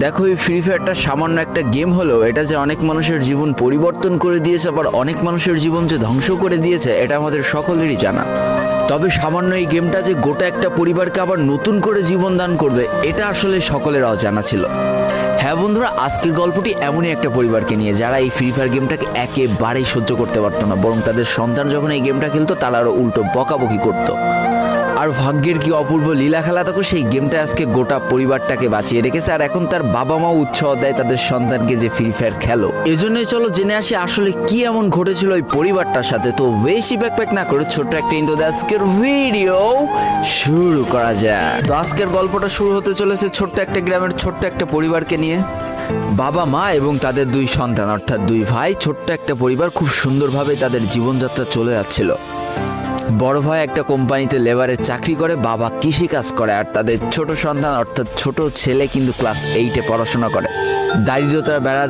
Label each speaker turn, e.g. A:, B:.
A: দেখো, এই ফ্রি ফায়ারটা সামান্য একটা গেম হলেও এটা যে অনেক মানুষের জীবন পরিবর্তন করে দিয়েছে, আবার অনেক মানুষের জীবন যে ধ্বংস করে দিয়েছে, এটা আমাদের সকলেরই জানা। তবে সামান্য এই গেমটা যে গোটা একটা পরিবারকে আবার নতুন করে জীবন দান করবে, এটা আসলে সকলের অজানা ছিল। হ্যাঁ বন্ধুরা, আজকের গল্পটি এমনই একটা পরিবারকে নিয়ে যারা এই ফ্রি ফায়ার গেমটাকে একেবারেই সহ্য করতে পারতো না, বরং তাদের সন্তান যখন এই গেমটা খেলতো তারা আরও উল্টো বকাবকি করতো। আর ভাগ্যের কি অপূর্ব লীলা খেলা, তখন সেই গেমটা আজকে গোটা পরিবারটাকে বাঁচিয়ে রেখেছে। আর এখন তার বাবা মাও উৎসাহ দেয় তাদের সন্তানকে যে ফ্রি ফায়ার খেলো। এজন্যই চলো জেনে আসি আসলে কি এমন ঘটেছিল ওই পরিবারটার সাথে। তো বেশি ব্যাকপ্যাক না করে ছোট্ট একটা ইন্ট্রো দিয়ে আজকের ভিডিও শুরু করা যায়। তো আজকের গল্পটা শুরু হতে চলেছে ছোট্ট একটা গ্রামের ছোট্ট একটা পরিবারকে নিয়ে। বাবা মা এবং তাদের দুই সন্তান অর্থাৎ দুই ভাই, ছোট্ট একটা পরিবার, খুব সুন্দরভাবে তাদের জীবনযাত্রা চলে যাচ্ছিল। বড় ভাই একটা কোম্পানিতে লেবারের চাকরি করে, বাবা কৃষি কাজ করে, আর তাদের ছোট সন্তান অর্থাৎ ছোট ছেলে কিন্তু ক্লাস 8-এ পড়াশোনা করে। দারিদ্রতার বেড়া